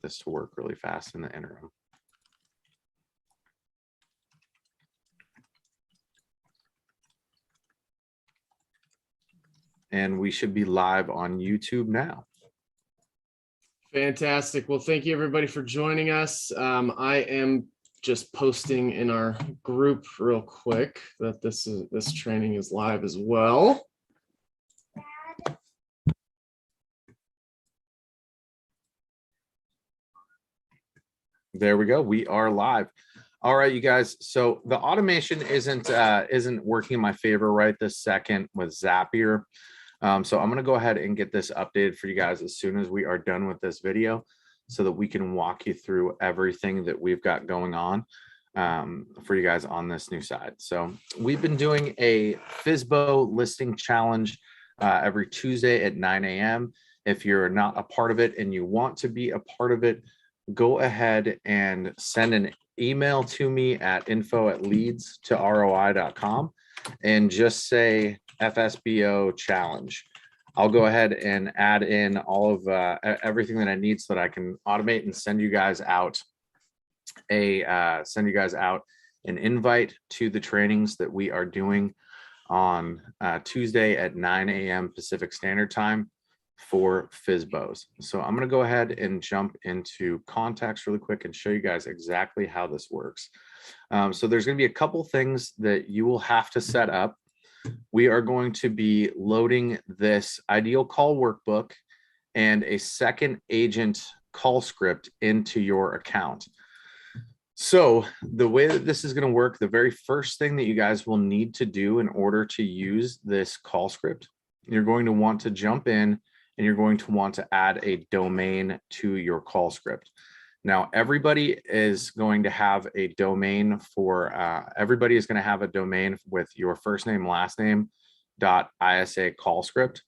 this to work really fast in the interim. And we should be live on YouTube now. Fantastic. Well, thank you everybody for joining us. I am just posting in our group real quick that this training is live as well. There we go. We are live. All right, you guys. So the automation isn't working in my favor right this second with Zapier. So I'm going to go ahead and get this updated for you guys as soon as we are done with this video so that we can walk you through everything that we've got going on for you guys on this new side. So we've been doing a FSBO listing challenge every Tuesday at 9 a.m. If you're not a part of it and you want to be a part of it, go ahead and send an email to me at info@leads2roi.com and just say FSBO challenge. I'll go ahead and add in all of everything that I need so that I can automate and send you guys out an invite to the trainings that we are doing on Tuesday at 9 a.m. Pacific Standard Time for FSBOs. So I'm going to go ahead and jump into contacts really quick and show you guys exactly how this works. So there's going to be a couple things that you will have to set up. We are going to be loading this ideal call workbook and a second agent call script into your account. So the way that this is going to work, the very first thing that you guys will need to do in order to use this call script, you're going to want to jump in and you're going to want to add a domain to your call script. Now, everybody is going to have a domain for, everybody is going to have a domain with your first name, last name, .isa call script.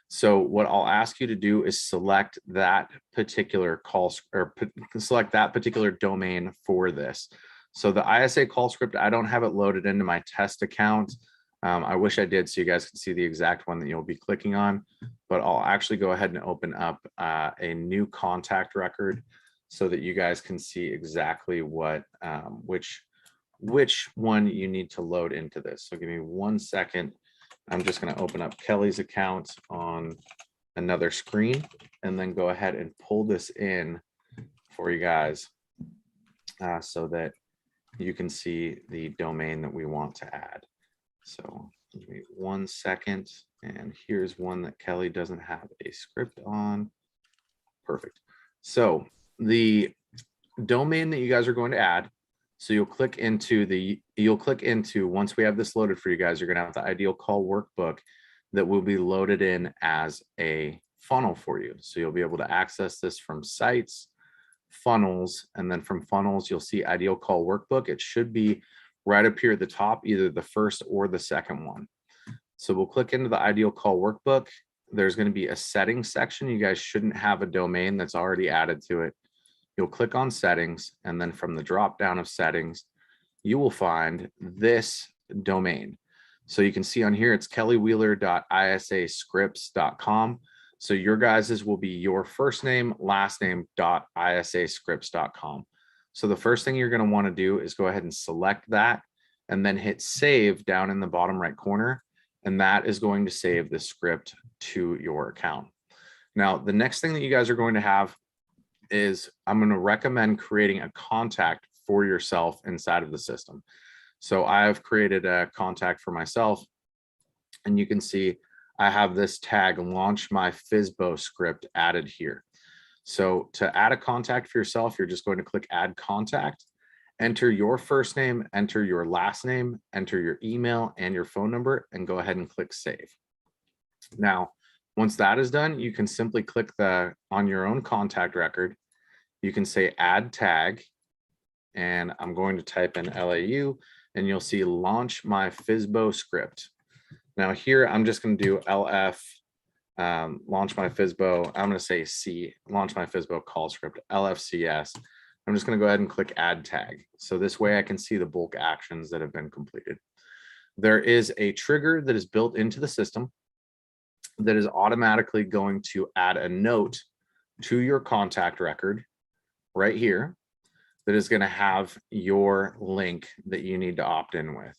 So what I'll ask you to do is select that particular call or select that particular domain for this. So the ISA call script, I don't have it loaded into my test account. I wish I did so you guys can see the exact one that you'll be clicking on, but I'll actually go ahead and open up a new contact record so that you guys can see exactly what which one you need to load into this. So give me 1 second. I'm just going to open up Kelly's account on another screen and then go ahead and pull this in for you guys so that you can see the domain that we want to add. So give me 1 second, and here's one that Kelly doesn't have a script on. Perfect. So the domain that you guys are going to add, so you'll click into, once we have this loaded for you guys, you're going to have the ideal call workbook that will be loaded in as a funnel for you. So you'll be able to access this from sites, funnels, and then from funnels, you'll see ideal call workbook. It should be right up here at the top, either the first or the second one. So we'll click into the ideal call workbook. There's going to be a settings section. You guys shouldn't have a domain that's already added to it. You'll click on settings, and then from the drop down of settings, you will find this domain. So you can see on here, it's kellywheeler.isascripts.com. So your guys's will be your first name, last name, .isascripts.com. So the first thing you're going to want to do is go ahead and select that and then hit save down in the bottom right corner. And that is going to save the script to your account. Now, the next thing that you guys are going to have is I'm going to recommend creating a contact for yourself inside of the system. So I have created a contact for myself, and you can see I have this tag launch my FSBO script added here. So to add a contact for yourself, you're just going to click add contact, enter your first name, enter your last name, enter your email and your phone number, and go ahead and click save. Now, once that is done, you can simply click on your own contact record. You can say add tag, and I'm going to type in LAU, and you'll see launch my FSBO script. Now here, I'm just going to do LF, launch my FSBO. I'm going to say C, launch my FSBO call script, LFCS. I'm just going to go ahead and click add tag. So this way I can see the bulk actions that have been completed. There is a trigger that is built into the system that is automatically going to add a note to your contact record right here that is going to have your link that you need to opt in with.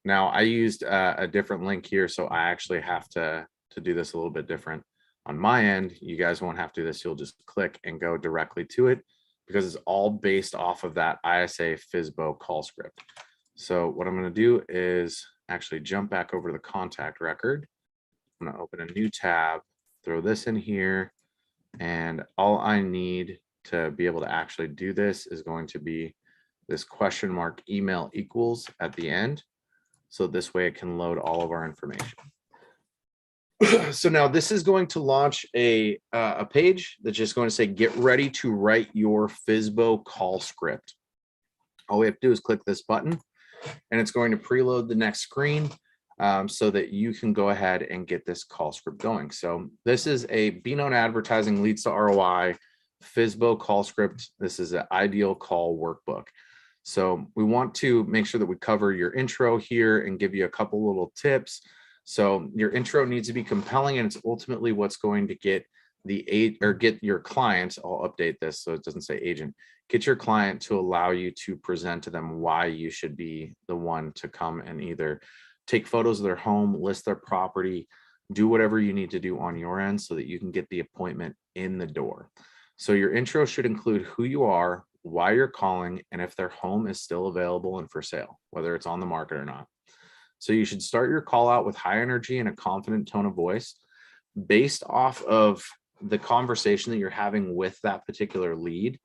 Now, I used a different link here, so I actually have to do this a little bit different on my end. You guys won't have to do this. You'll just click and go directly to it because it's all based off of that ISA FSBO call script. So what I'm going to do is actually jump back over to the contact record. I'm going to open a new tab, throw this in here, and all I need to be able to actually do this is going to be this question mark email equals at the end. So this way it can load all of our information. So now this is going to launch a page that's just going to say, get ready to write your FSBO call script. All we have to do is click this button and it's going to preload the next screen so that you can go ahead and get this call script going. So this is a Be Known Advertising Leads to ROI FSBO call script. This is an ideal call workbook. So we want to make sure that we cover your intro here and give you a couple little tips. So your intro needs to be compelling, and it's ultimately what's going to get get your client. I'll update this so it doesn't say agent. Get your client to allow you to present to them why you should be the one to come and either take photos of their home, list their property, do whatever you need to do on your end so that you can get the appointment in the door. So your intro should include who you are, why you're calling, and if their home is still available and for sale, whether it's on the market or not. So you should start your call out with high energy and a confident tone of voice based off of the conversation that you're having with that particular lead.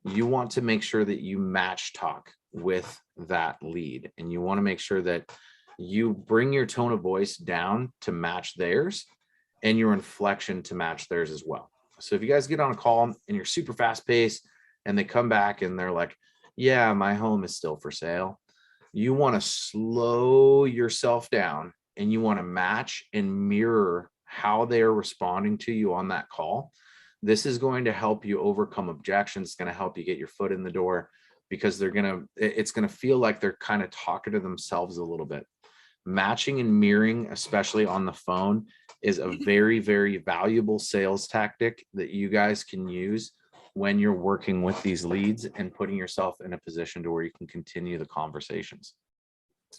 You want to make sure that you match talk with that lead, and you want to make sure that you bring your tone of voice down to match theirs and your inflection to match theirs as well. So if you guys get on a call and you're super fast paced and they come back and they're like, yeah, my home is still for sale, you want to slow yourself down and you want to match and mirror how they are responding to you on that call. This is going to help you overcome objections. It's going to help you get your foot in the door because it's going to feel like they're kind of talking to themselves a little bit. Matching and mirroring, especially on the phone, is a very, very valuable sales tactic that you guys can use when you're working with these leads and putting yourself in a position to where you can continue the conversations.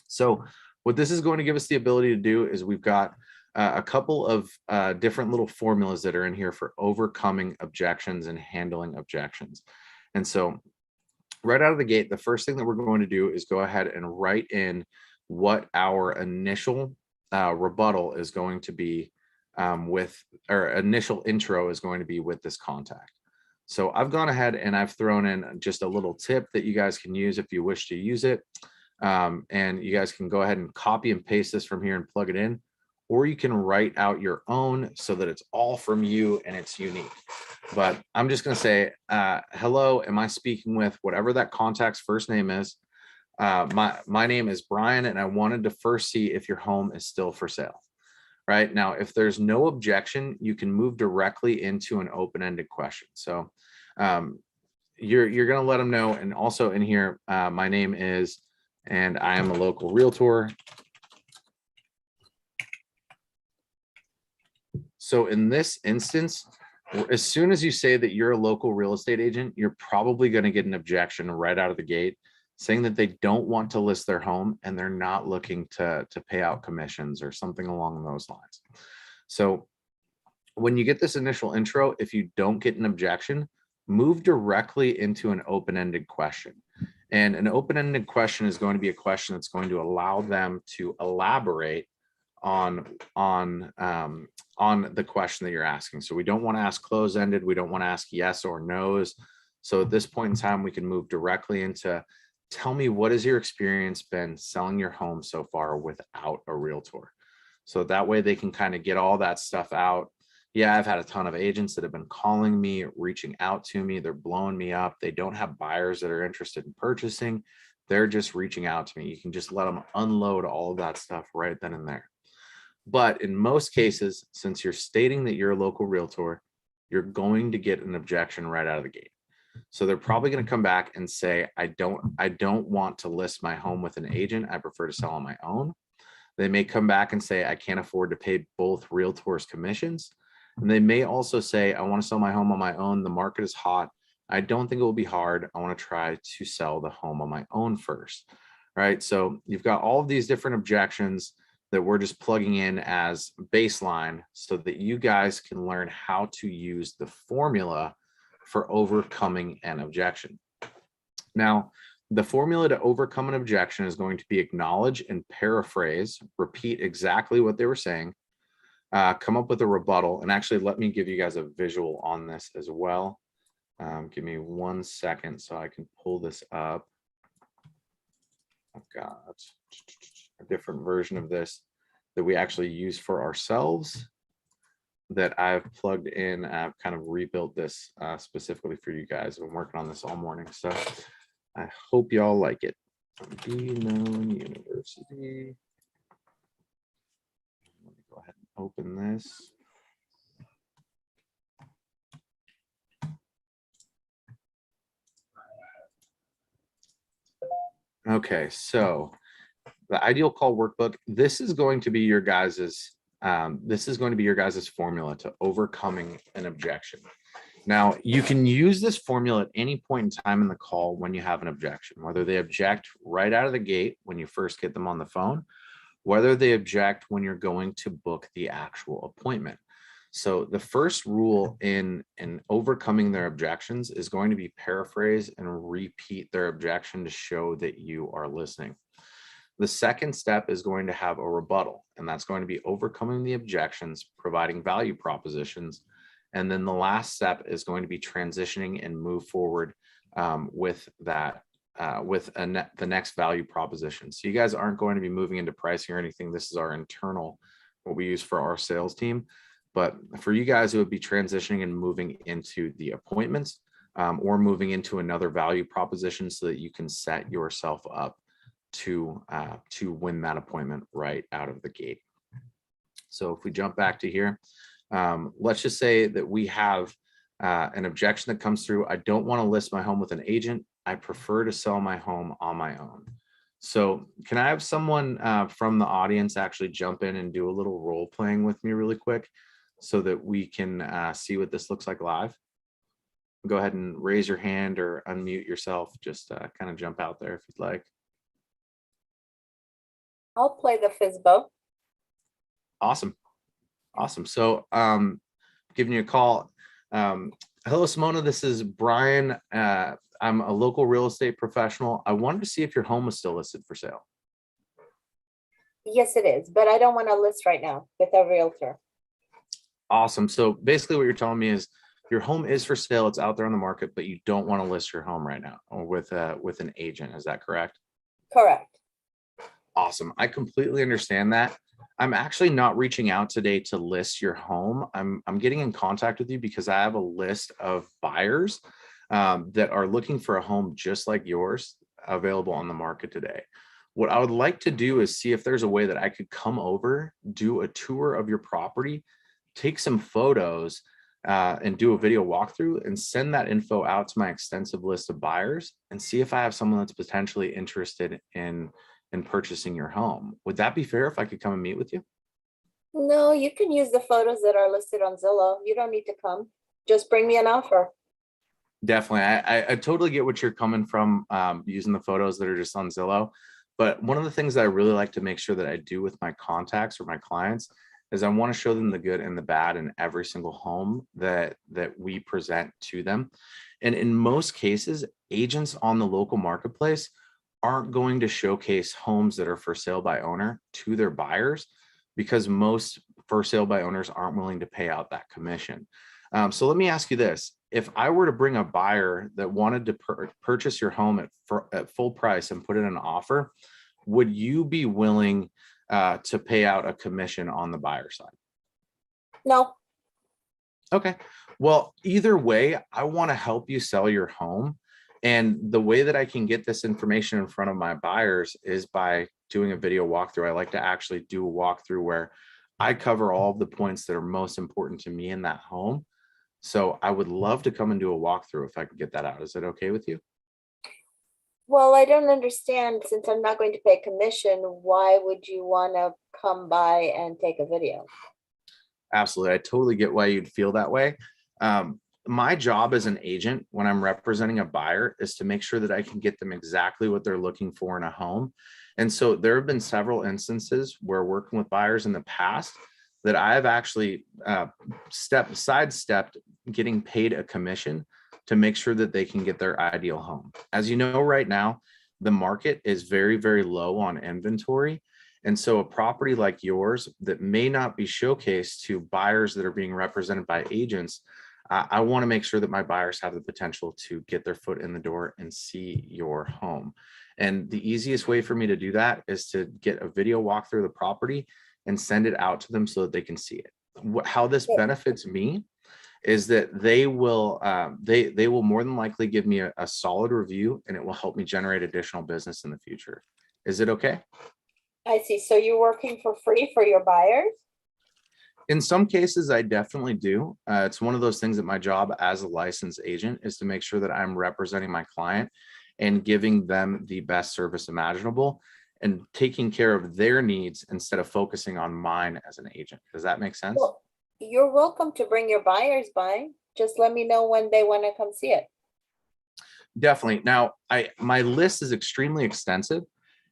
So what this is going to give us the ability to do is we've got a couple of different little formulas that are in here for overcoming objections and handling objections. And so right out of the gate, the first thing that we're going to do is go ahead and write in what our initial rebuttal is going to be initial intro is going to be with this contact. So I've gone ahead and I've thrown in just a little tip that you guys can use if you wish to use it. And you guys can go ahead and copy and paste this from here and plug it in, or you can write out your own so that it's all from you and it's unique. But I'm just going to say, hello, am I speaking with whatever that contact's first name is? My name is Brian, and I wanted to first see if your home is still for sale. Right now, if there's no objection, you can move directly into an open-ended question. So you're going to let them know. And also in here, my name is, and I am a local realtor. So in this instance, as soon as you say that you're a local real estate agent, you're probably going to get an objection right out of the gate saying that they don't want to list their home and they're not looking to pay out commissions or something along those lines. So when you get this initial intro, if you don't get an objection, move directly into an open-ended question. And an open-ended question is going to be a question that's going to allow them to elaborate on the question that you're asking. So we don't want to ask close-ended. We don't want to ask yes or no's. So at this point in time, we can move directly into, tell me, what has your experience been selling your home so far without a realtor? So that way they can kind of get all that stuff out. Yeah, I've had a ton of agents that have been calling me, reaching out to me. They're blowing me up. They don't have buyers that are interested in purchasing. They're just reaching out to me. You can just let them unload all of that stuff right then and there. But in most cases, since you're stating that you're a local realtor, you're going to get an objection right out of the gate. So they're probably going to come back and say, I don't want to list my home with an agent. I prefer to sell on my own. They may come back and say, I can't afford to pay both realtors commissions. And they may also say, I want to sell my home on my own. The market is hot. I don't think it will be hard. I want to try to sell the home on my own first, right? So you've got all of these different objections that we're just plugging in as baseline so that you guys can learn how to use the formula for overcoming an objection. Now, the formula to overcome an objection is going to be acknowledge and paraphrase, repeat exactly what they were saying, come up with a rebuttal. And actually, let me give you guys a visual on this as well. Give me 1 second so I can pull this up. I've got a different version of this that we actually use for ourselves that I've plugged in. I've kind of rebuilt this specifically for you guys. I've been working on this all morning, so I hope y'all like it. Be Known University. Let me go ahead and open this. Okay, so the ideal call workbook, this is going to be your guys's formula to overcoming an objection. Now, you can use this formula at any point in time in the call when you have an objection, whether they object right out of the gate when you first get them on the phone, whether they object when you're going to book the actual appointment. So the first rule in overcoming their objections is going to be paraphrase and repeat their objection to show that you are listening. The second step is going to have a rebuttal, and that's going to be overcoming the objections, providing value propositions. And then the last step is going to be transitioning and move forward with that, the next value proposition. So you guys aren't going to be moving into pricing or anything. This is our internal, what we use for our sales team. But for you guys, it would be transitioning and moving into the appointments or moving into another value proposition so that you can set yourself up to win that appointment right out of the gate. So if we jump back to here, let's just say that we have an objection that comes through. I don't want to list my home with an agent. I prefer to sell my home on my own. So can I have someone from the audience actually jump in and do a little role playing with me really quick so that we can see what this looks like live? Go ahead and raise your hand or unmute yourself. Just kind of jump out there if you'd like. I'll play the FSBO. Awesome. Awesome. So giving you a call. Hello, Simona. This is Brian. I'm a local real estate professional. I wanted to see if your home is still listed for sale. Yes, it is, but I don't want to list right now with a realtor. Awesome. So basically what you're telling me is your home is for sale. It's out there on the market, but you don't want to list your home right now or with an agent. Is that correct? Correct. Awesome. I completely understand that. I'm actually not reaching out today to list your home. I'm getting in contact with you because I have a list of buyers that are looking for a home just like yours available on the market today. What I would like to do is see if there's a way that I could come over, do a tour of your property, take some photos, and do a video walkthrough and send that info out to my extensive list of buyers and see if I have someone that's potentially interested in purchasing your home. Would that be fair if I could come and meet with you? No, you can use the photos that are listed on Zillow. You don't need to come. Just bring me an offer. Definitely. I totally get what you're coming from using the photos that are just on Zillow. But one of the things that I really like to make sure that I do with my contacts or my clients is I want to show them the good and the bad in every single home that we present to them. And in most cases, agents on the local marketplace aren't going to showcase homes that are for sale by owner to their buyers because most for sale by owners aren't willing to pay out that commission. So let me ask you this. If I were to bring a buyer that wanted to purchase your home at full price and put in an offer, would you be willing to pay out a commission on the buyer side? No. Okay. Well, either way, I want to help you sell your home. And the way that I can get this information in front of my buyers is by doing a video walkthrough. I like to actually do a walkthrough where I cover all of the points that are most important to me in that home. So I would love to come and do a walkthrough if I could get that out. Is that okay with you? Well, I don't understand. Since I'm not going to pay commission, why would you want to come by and take a video? Absolutely. I totally get why you'd feel that way. my job as an agent when I'm representing a buyer is to make sure that I can get them exactly what they're looking for in a home. And so there have been several instances where working with buyers in the past that I've actually sidestepped getting paid a commission to make sure that they can get their ideal home. As you know, right now, the market is very, very low on inventory. And so a property like yours that may not be showcased to buyers that are being represented by agents, I want to make sure that my buyers have the potential to get their foot in the door and see your home. And the easiest way for me to do that is to get a video walkthrough of the property and send it out to them so that they can see it. How this benefits me is that they will more than likely give me a solid review, and it will help me generate additional business in the future. Is it okay? I see. So you're working for free for your buyers? In some cases, I definitely do. It's one of those things that my job as a licensed agent is to make sure that I'm representing my client and giving them the best service imaginable and taking care of their needs instead of focusing on mine as an agent. Does that make sense? Well, you're welcome to bring your buyers by. Just let me know when they want to come see it. Definitely. Now, my list is extremely extensive.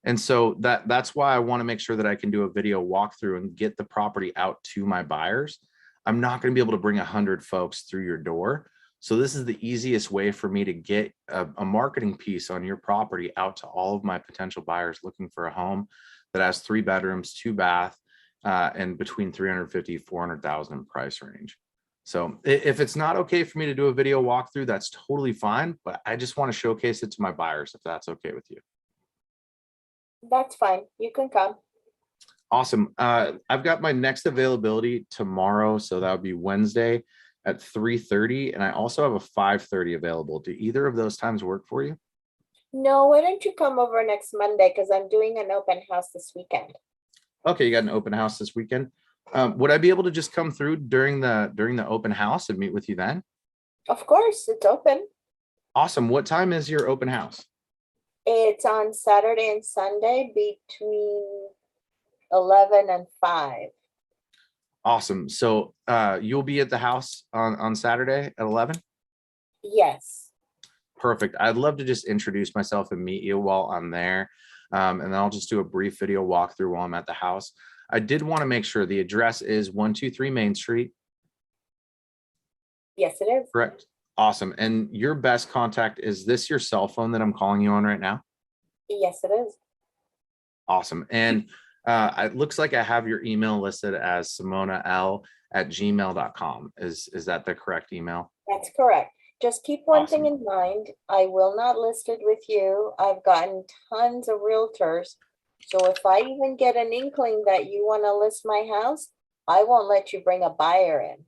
And so that's why I want to make sure that I can do a video walkthrough and get the property out to my buyers. I'm not going to be able to bring 100 folks through your door. So this is the easiest way for me to get a marketing piece on your property out to all of my potential buyers looking for a home that has 3 bedrooms, 2 bath, and between 350, 400,000 price range. So if it's not okay for me to do a video walkthrough, that's totally fine. But I just want to showcase it to my buyers if that's okay with you. That's fine. You can come. Awesome. I've got my next availability tomorrow. So that would be Wednesday at 3:30. And I also have a 5:30 available. Do either of those times work for you? No, why don't you come over next Monday? Because I'm doing an open house this weekend. Okay, you got an open house this weekend. Would I be able to just come through during the open house and meet with you then? Of course, it's open. Awesome. What time is your open house? It's on Saturday and Sunday between 11 and 5. Awesome. So you'll be at the house on Saturday at 11? Yes. Perfect. I'd love to just introduce myself and meet you while I'm there. And then I'll just do a brief video walkthrough while I'm at the house. I did want to make sure the address is 123 Main Street. Yes, it is. Correct. Awesome. And your best contact, is this your cell phone that I'm calling you on right now? Yes, it is. Awesome. And it looks like I have your email listed as simonal@gmail.com. Is that the correct email? That's correct. Just keep one Awesome. thing in mind. I will not list it with you. I've gotten tons of realtors. So if I even get an inkling that you want to list my house, I won't let you bring a buyer in.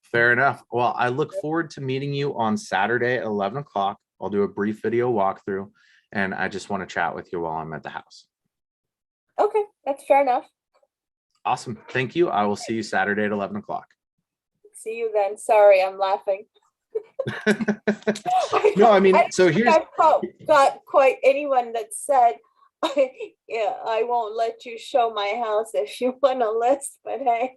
Fair enough. Well, I look forward to meeting you on Saturday at 11 o'clock. I'll do a brief video walkthrough, and I just want to chat with you while I'm at the house. Okay, that's fair enough. Awesome. Thank you. I will see you Saturday at 11 o'clock. See you then. Sorry, I'm laughing. No, I mean, so I've here's, got quite anyone that said, yeah, I won't let you show my house if you want to list, but hey.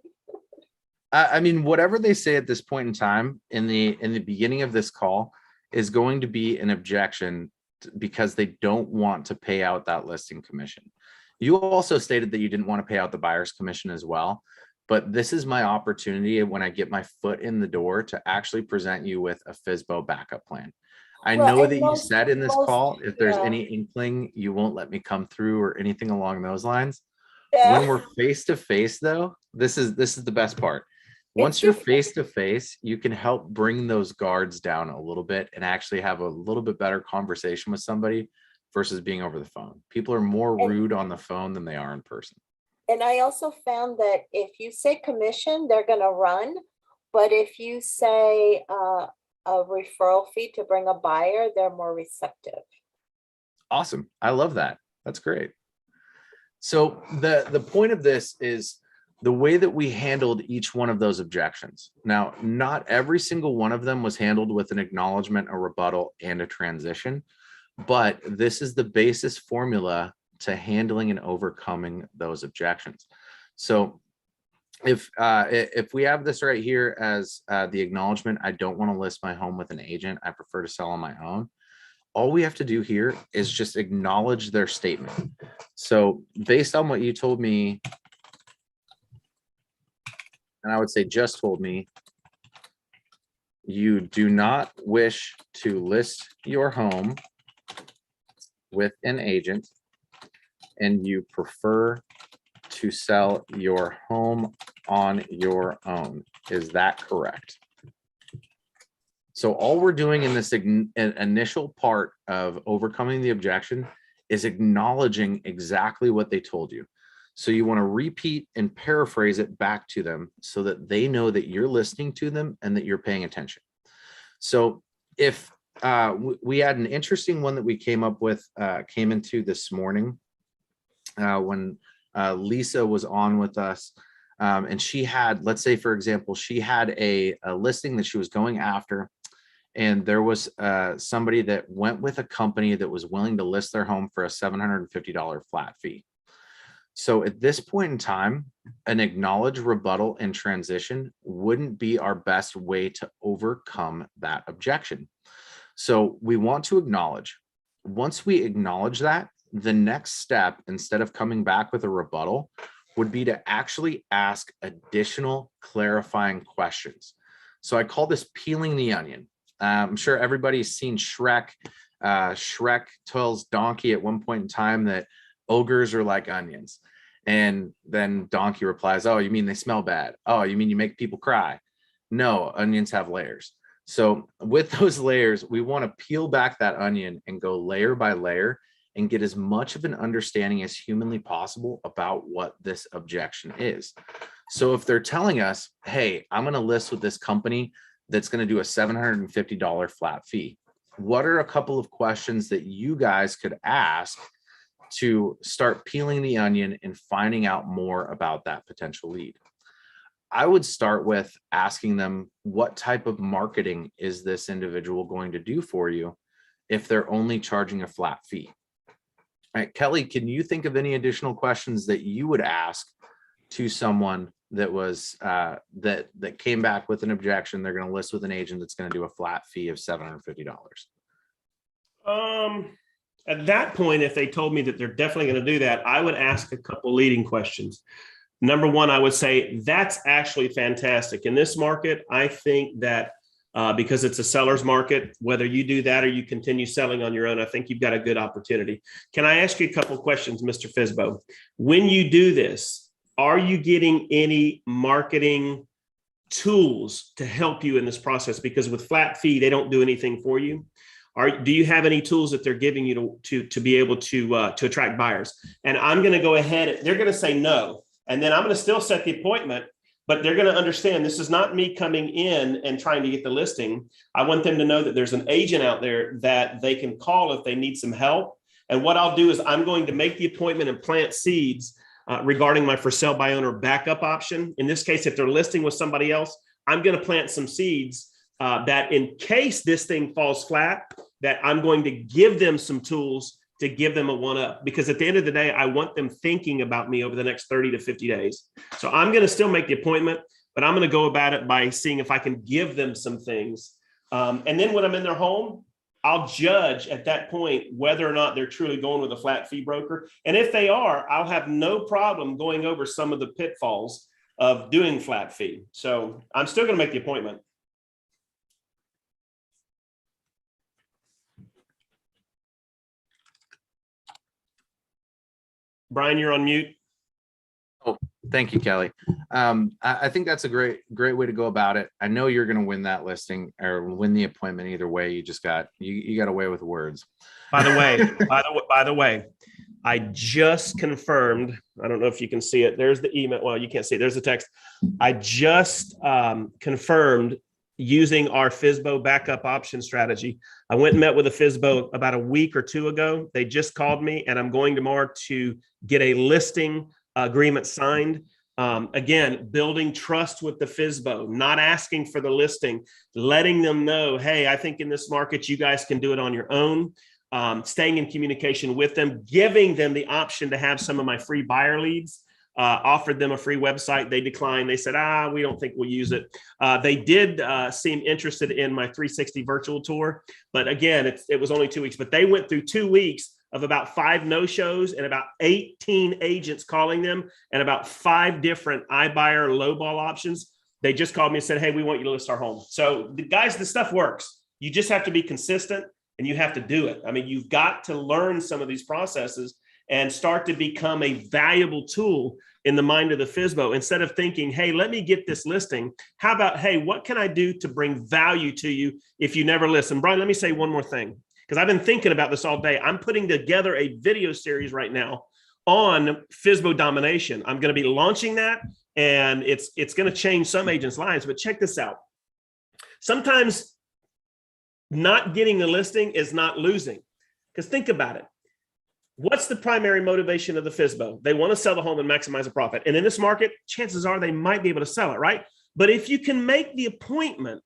I mean, whatever they say at this point in time in the beginning of this call is going to be an objection because they don't want to pay out that listing commission. You also stated that you didn't want to pay out the buyer's commission as well, but this is my opportunity when I get my foot in the door to actually present you with a FSBO backup plan. I know that you said in this call, if there's any inkling, you won't let me come through or anything along those lines. When we're face to face though, this is the best part. Once you're face to face, you can help bring those guards down a little bit and actually have a little bit better conversation with somebody versus being over the phone. People are more rude on the phone than they are in person. And I also found that if you say commission, they're going to run. But if you say a referral fee to bring a buyer, they're more receptive. Awesome. I love that. That's great. So the point of this is the way that we handled each one of those objections. Now, not every single one of them was handled with an acknowledgement, a rebuttal, and a transition, but this is the basis formula to handling and overcoming those objections. So if we have this right here as the acknowledgement, I don't want to list my home with an agent. I prefer to sell on my own. All we have to do here is just acknowledge their statement. So based on what you told me, and I would say just told me, you do not wish to list your home with an agent and you prefer to sell your home on your own. Is that correct? So all we're doing in this initial part of overcoming the objection is acknowledging exactly what they told you. So you want to repeat and paraphrase it back to them so that they know that you're listening to them and that you're paying attention. So if we had an interesting one that we came up with, came into this morning when Lisa was on with us, and she had, let's say, for example, she had a listing that she was going after, and there was somebody that went with a company that was willing to list their home for a $750 flat fee. So at this point in time, an acknowledge, rebuttal, and transition wouldn't be our best way to overcome that objection. So we want to acknowledge. Once we acknowledge that, the next step, instead of coming back with a rebuttal, would be to actually ask additional clarifying questions. So I call this peeling the onion. I'm sure everybody's seen Shrek. Shrek tells Donkey at one point in time that ogres are like onions. And then Donkey replies, oh, you mean they smell bad? Oh, you mean you make people cry? No, onions have layers. So with those layers, we want to peel back that onion and go layer by layer and get as much of an understanding as humanly possible about what this objection is. So if they're telling us, hey, I'm going to list with this company that's going to do a $750 flat fee, what are a couple of questions that you guys could ask to start peeling the onion and finding out more about that potential lead? I would start with asking them, what type of marketing is this individual going to do for you if they're only charging a flat fee? All right, Kelly, can you think of any additional questions that you would ask to someone that was that came back with an objection? They're going to list with an agent that's going to do a flat fee of $750. At that point, if they told me that they're definitely going to do that, I would ask a couple leading questions. Number one, I would say that's actually fantastic. In this market, I think that because it's a seller's market, whether you do that or you continue selling on your own, I think you've got a good opportunity. Can I ask you a couple of questions, Mr. FSBO? When you do this, are you getting any marketing tools to help you in this process? Because with flat fee, they don't do anything for you. Do you have any tools that they're giving you to be able to attract buyers? And I'm going to go ahead. They're going to say no. And then I'm going to still set the appointment, but they're going to understand this is not me coming in and trying to get the listing. I want them to know that there's an agent out there that they can call if they need some help. And what I'll do is I'm going to make the appointment and plant seeds regarding my for sale by owner backup option. In this case, if they're listing with somebody else, I'm going to plant some seeds that in case this thing falls flat, that I'm going to give them some tools to give them a one-up, because at the end of the day, I want them thinking about me over the next 30 to 50 days. So I'm going to still make the appointment, but I'm going to go about it by seeing if I can give them some things. And then when I'm in their home, I'll judge at that point whether or not they're truly going with a flat fee broker. And if they are, I'll have no problem going over some of the pitfalls of doing flat fee. So I'm still going to make the appointment. Brian, you're on mute. Oh, thank you, Kelly. I think that's a great way to go about it. I know you're going to win that listing or win the appointment either way. You just got you got away with words. By the way, I just confirmed. I don't know if you can see it. There's the email. Well, you can't see it. There's the text. I just confirmed using our FSBO backup option strategy. I went and met with a FSBO about a week or two ago. They just called me, and I'm going tomorrow to get a listing agreement signed. Again, building trust with the FSBO, not asking for the listing, letting them know, hey, I think in this market, you guys can do it on your own. Staying in communication with them, giving them the option to have some of my free buyer leads offered them a free website. They declined. They said, we don't think we'll use it. They did seem interested in my 360 virtual tour. But again, it was only 2 weeks, but they went through 2 weeks of about 5 no-shows and about 18 agents calling them and about 5 different iBuyer lowball options. They just called me and said, hey, we want you to list our home. So the guys, the stuff works. You just have to be consistent and you have to do it. I mean, you've got to learn some of these processes and start to become a valuable tool in the mind of the FSBO. Instead of thinking, hey, let me get this listing. How about, hey, what can I do to bring value to you if you never listen? Brian, let me say one more thing, because I've been thinking about this all day. I'm putting together a video series right now on FSBO domination. I'm going to be launching that, and it's going to change some agents' lives. But check this out. Sometimes not getting a listing is not losing, because think about it. What's the primary motivation of the FSBO? They want to sell the home and maximize a profit. And in this market, chances are they might be able to sell it, right? But if you can make the appointment,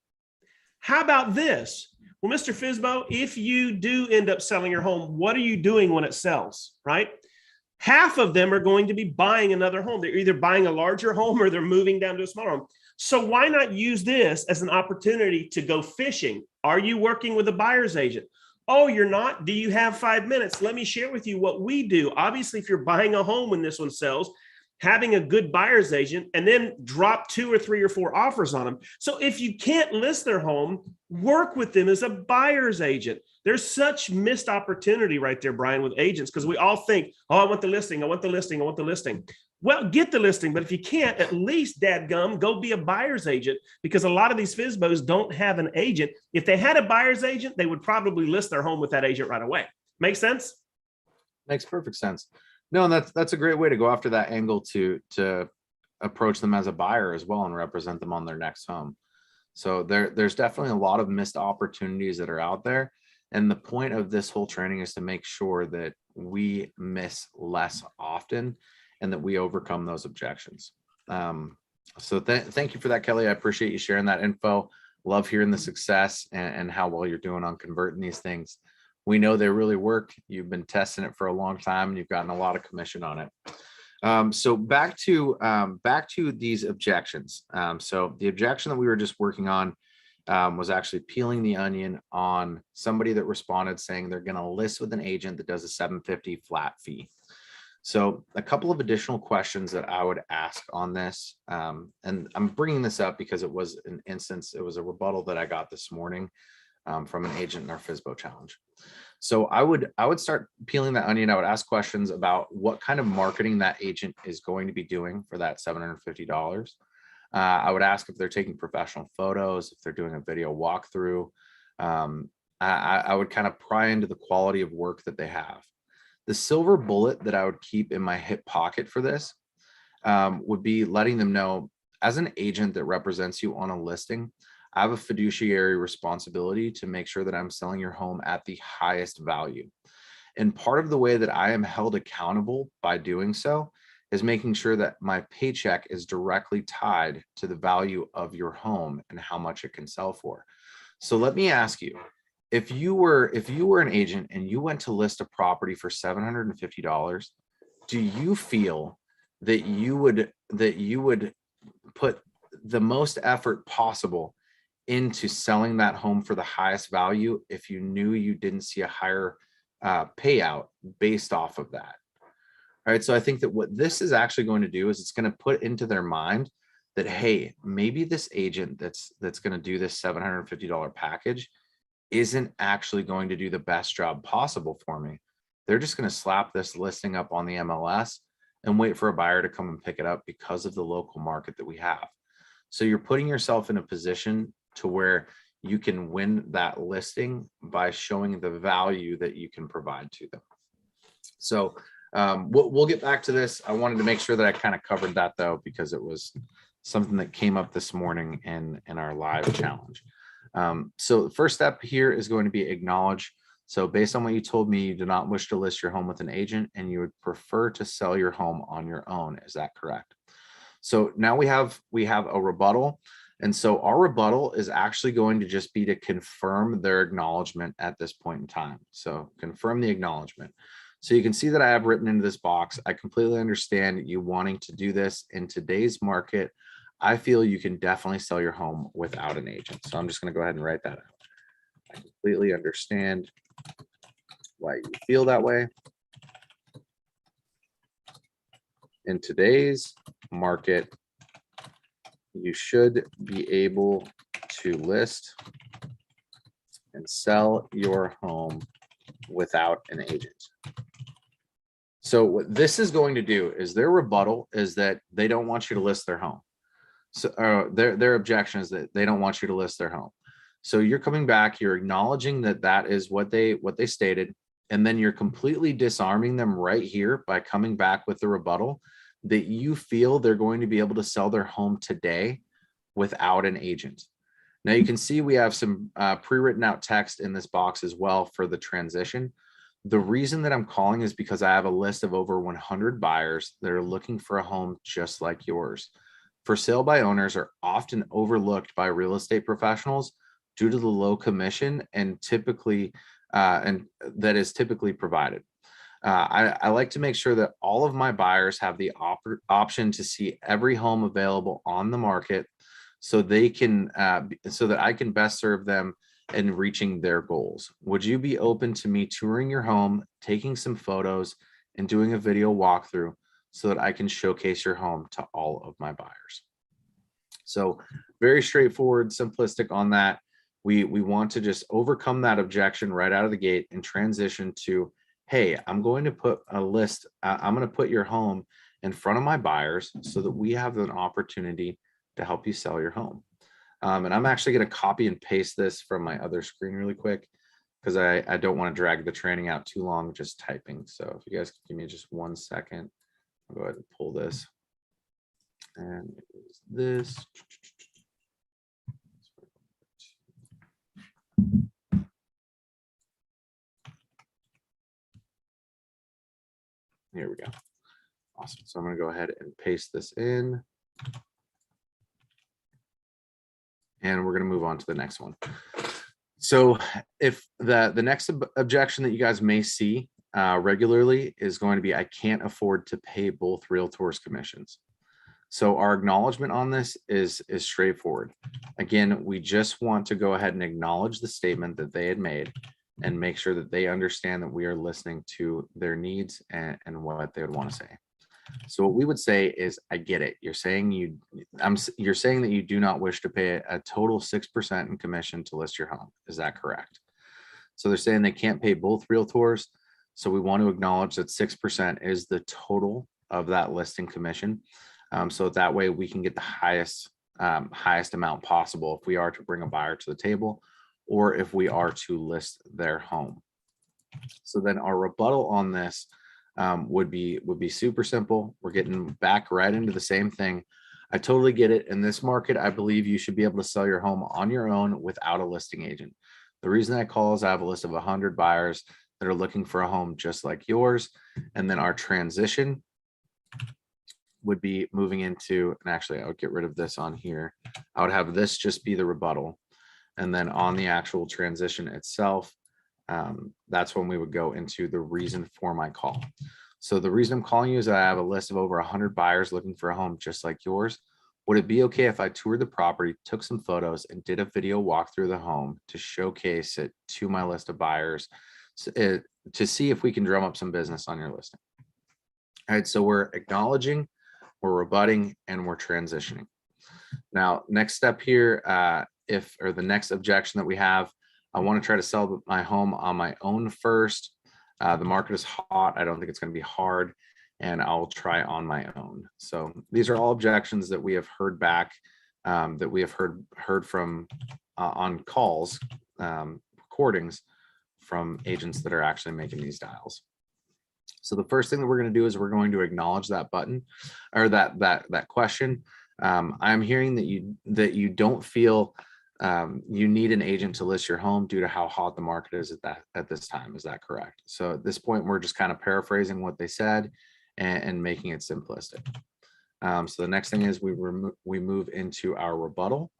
how about this? Well, Mr. FSBO, if you do end up selling your home, what are you doing when it sells, right? Half of them are going to be buying another home. They're either buying a larger home or they're moving down to a smaller home. So why not use this as an opportunity to go fishing? Are you working with a buyer's agent? Oh, you're not? Do you have 5 minutes? Let me share with you what we do. Obviously, if you're buying a home when this one sells, having a good buyer's agent, and then drop 2 or 3 or 4 offers on them. So if you can't list their home, work with them as a buyer's agent. There's such missed opportunity right there, Brian, with agents, because we all think, oh, I want the listing, I want the listing, I want the listing. Well, get the listing, but if you can't, at least, dadgum, go be a buyer's agent, because a lot of these FSBOs don't have an agent. If they had a buyer's agent, they would probably list their home with that agent right away. Make sense? Makes perfect sense. No, and that's a great way to go after that angle to approach them as a buyer as well and represent them on their next home. So there's definitely a lot of missed opportunities that are out there. And the point of this whole training is to make sure that we miss less often and that we overcome those objections. So thank you for that, Kelly. I appreciate you sharing that info. Love hearing the success and how well you're doing on converting these things. We know they really work. You've been testing it for a long time and you've gotten a lot of commission on it. So back to these objections. So the objection that we were just working on was actually peeling the onion on somebody that responded saying they're going to list with an agent that does a $750 flat fee. So a couple of additional questions that I would ask on this, and I'm bringing this up because it was an instance, it was a rebuttal that I got this morning from an agent in our FSBO challenge. So I would start peeling that onion. I would ask questions about what kind of marketing that agent is going to be doing for that $750. I would ask if they're taking professional photos, if they're doing a video walkthrough. I would kind of pry into the quality of work that they have. The silver bullet that I would keep in my hip pocket for this would be letting them know, as an agent that represents you on a listing, I have a fiduciary responsibility to make sure that I'm selling your home at the highest value. And part of the way that I am held accountable by doing so is making sure that my paycheck is directly tied to the value of your home and how much it can sell for. So let me ask you, if you were an agent and you went to list a property for $750, do you feel that you would put the most effort possible into selling that home for the highest value if you knew you didn't see a higher payout based off of that? All right, so I think that what this is actually going to do is it's going to put into their mind that, hey, maybe this agent that's going to do this $750 package isn't actually going to do the best job possible for me. They're just going to slap this listing up on the MLS and wait for a buyer to come and pick it up because of the local market that we have. So you're putting yourself in a position to where you can win that listing by showing the value that you can provide to them. So we'll get back to this. I wanted to make sure that I kind of covered that though, because it was something that came up this morning in our live challenge. So the first step here is going to be acknowledge. So based on what you told me, you do not wish to list your home with an agent and you would prefer to sell your home on your own. Is that correct? So now we have a rebuttal. And so our rebuttal is actually going to just be to confirm their acknowledgement at this point in time. So confirm the acknowledgement. So you can see that I have written into this box, I completely understand you wanting to do this in today's market. I feel you can definitely sell your home without an agent. So I'm just going to go ahead and write that out. I completely understand why you feel that way. In today's market, you should be able to list and sell your home without an agent. So what this is going to do is their rebuttal is that they don't want you to list their home. So their objection is that they don't want you to list their home. So you're coming back, you're acknowledging that that is what they stated, and then you're completely disarming them right here by coming back with the rebuttal that you feel they're going to be able to sell their home today without an agent. Now you can see we have some pre-written out text in this box as well for the transition. The reason that I'm calling is because I have a list of over 100 buyers that are looking for a home just like yours. For sale by owners are often overlooked by real estate professionals due to the low commission and typically that is typically provided. I like to make sure that all of my buyers have the option to see every home available on the market, so they can so that I can best serve them in reaching their goals. Would you be open to me touring your home, taking some photos, and doing a video walkthrough so that I can showcase your home to all of my buyers? So very straightforward, simplistic on that. We want to just overcome that objection right out of the gate and transition to, hey, I'm going to put a list, I'm going to put your home in front of my buyers so that we have an opportunity to help you sell your home. And I'm actually going to copy and paste this from my other screen really quick because I don't want to drag the training out too long just typing. So if you guys can give me just 1 second, I'll go ahead and pull this. And it was this. Here we go. Awesome. So I'm going to go ahead and paste this in. And we're going to move on to the next one. So if the next objection that you guys may see regularly is going to be, I can't afford to pay both realtors commissions. So our acknowledgement on this is straightforward. Again, we just want to go ahead and acknowledge the statement that they had made and make sure that they understand that we are listening to their needs and what they would want to say. So what we would say is, I get it. You're saying you're saying that you do not wish to pay a total 6% in commission to list your home. Is that correct? So they're saying they can't pay both realtors. So we want to acknowledge that 6% is the total of that listing commission. So that way we can get the highest amount possible if we are to bring a buyer to the table or if we are to list their home. So then our rebuttal on this would be super simple. We're getting back right into the same thing. I totally get it. In this market, I believe you should be able to sell your home on your own without a listing agent. The reason I call is I have a list of 100 buyers that are looking for a home just like yours. And then our transition would be moving into, and actually I would get rid of this on here. I would have this just be the rebuttal. And then on the actual transition itself, that's when we would go into the reason for my call. So the reason I'm calling you is that I have a list of over 100 buyers looking for a home just like yours. Would it be okay if I toured the property, took some photos, and did a video walk through the home to showcase it to my list of buyers to see if we can drum up some business on your listing? All right, so we're acknowledging, we're rebutting, and we're transitioning. Now, next step here, the next objection that we have, I want to try to sell my home on my own first. The market is hot. I don't think it's going to be hard, and I'll try on my own. So these are all objections that we have heard back, that we have heard from on calls, recordings from agents that are actually making these dials. So the first thing that we're going to do is we're going to acknowledge that button or that question. I'm hearing that you don't feel you need an agent to list your home due to how hot the market is at this time. Is that correct? So at this point, we're just kind of paraphrasing what they said and making it simplistic. So the next thing is we move into our rebuttal.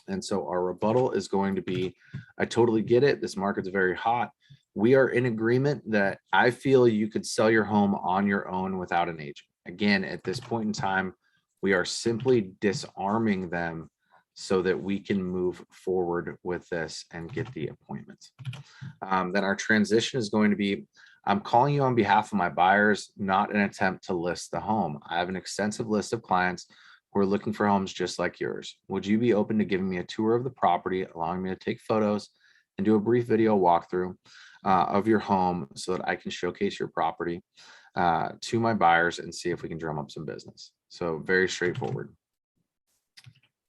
And so our rebuttal is going to be, I totally get it. This market's very hot. we are in agreement that I feel you could sell your home on your own without an agent. Again, at this point in time, we are simply disarming them so that we can move forward with this and get the appointments. Then our transition is going to be, I'm calling you on behalf of my buyers, not an attempt to list the home. I have an extensive list of clients who are looking for homes just like yours. Would you be open to giving me a tour of the property, allowing me to take photos and do a brief video walkthrough of your home so that I can showcase your property to my buyers and see if we can drum up some business? So very straightforward.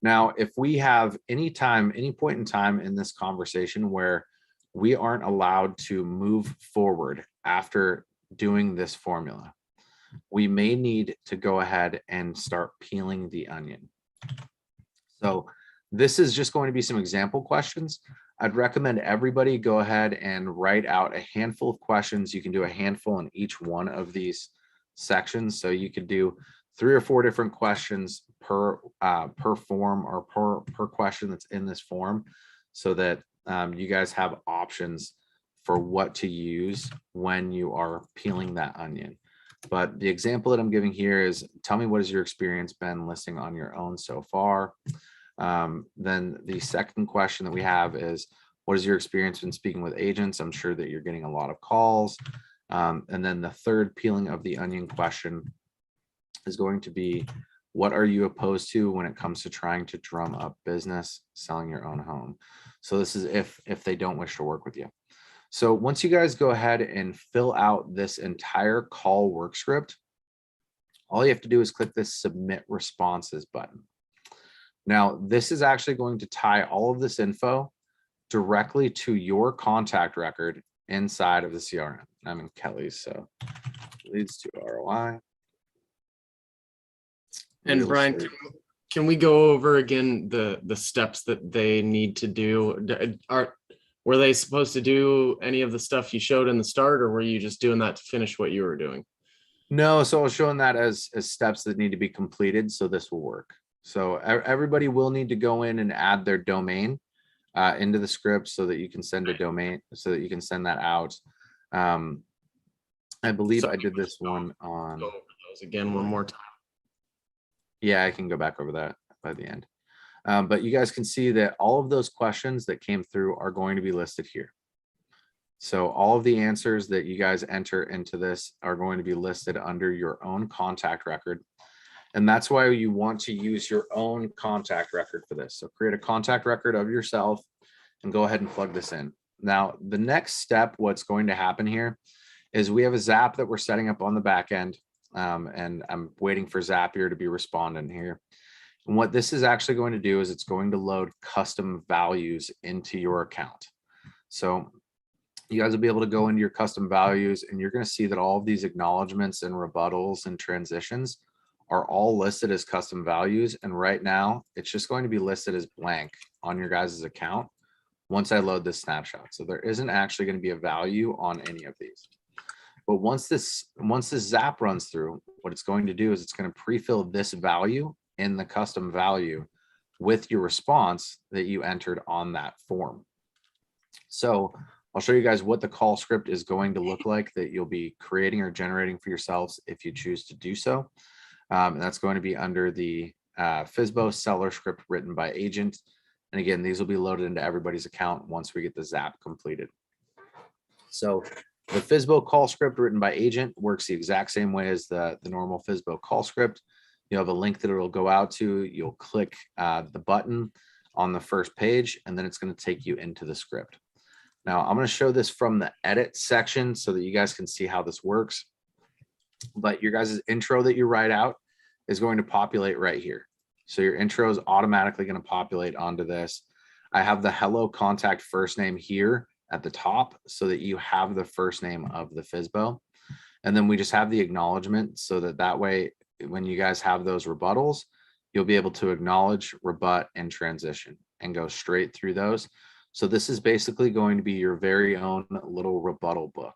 Now, if we have any point in time in this conversation where we aren't allowed to move forward after doing this formula, we may need to go ahead and start peeling the onion. So this is just going to be some example questions. I'd recommend everybody go ahead and write out a handful of questions. You can do a handful in each one of these sections. So you could do 3 or 4 different questions per form, or per question that's in this form, so that you guys have options for what to use when you are peeling that onion. But the example that I'm giving here is, tell me, what has your experience been listing on your own so far? Then the second question that we have is, what has your experience been speaking with agents? I'm sure that you're getting a lot of calls. And then the third peeling of the onion question is going to be, what are you opposed to when it comes to trying to drum up business selling your own home? So this is if they don't wish to work with you. So once you guys go ahead and fill out this entire call work script, all you have to do is click this submit responses button. Now, this is actually going to tie all of this info directly to your contact record inside of the CRM. I'm in Kelly's, so leads to ROI. And Brian, can we go over again the steps that they need to do? Were they supposed to do any of the stuff you showed in the start, or were you just doing that to finish what you were doing? No, so I was showing that as steps that need to be completed, so this will work. So everybody will need to go in and add their domain into the script so that you can send a domain, so that you can send that out. I believe I did this one on. Go over those again one more time. Yeah, I can go back over that by the end. But you guys can see that all of those questions that came through are going to be listed here. So all of the answers that you guys enter into this are going to be listed under your own contact record. And that's why you want to use your own contact record for this. So create a contact record of yourself and go ahead and plug this in. Now, the next step, what's going to happen here is we have a Zap that we're setting up on the back end. And I'm waiting for Zapier to be responding here. And what this is actually going to do is it's going to load custom values into your account. So you guys will be able to go into your custom values, and you're going to see that all of these acknowledgments and rebuttals and transitions are all listed as custom values. And right now it's just going to be listed as blank on your guys' account once I load this snapshot. So there isn't actually going to be a value on any of these. But once this Zap runs through, what it's going to do is it's going to pre-fill this value in the custom value with your response that you entered on that form. So I'll show you guys what the call script is going to look like that you'll be creating or generating for yourselves if you choose to do so. And that's going to be under the FSBO seller script written by agent. And again, these will be loaded into everybody's account once we get the Zap completed. So the FSBO call script written by agent works the exact same way as the normal FSBO call script. You have a link that it'll go out to. You'll click the button on the first page, and then it's going to take you into the script. Now, I'm going to show this from the edit section so that you guys can see how this works. But your guys' intro that you write out is going to populate right here. So your intro is automatically going to populate onto this. I have the hello contact first name here at the top so that you have the first name of the FSBO. And then we just have the acknowledgement so that way, when you guys have those rebuttals, you'll be able to acknowledge, rebut, and transition and go straight through those. So this is basically going to be your very own little rebuttal book.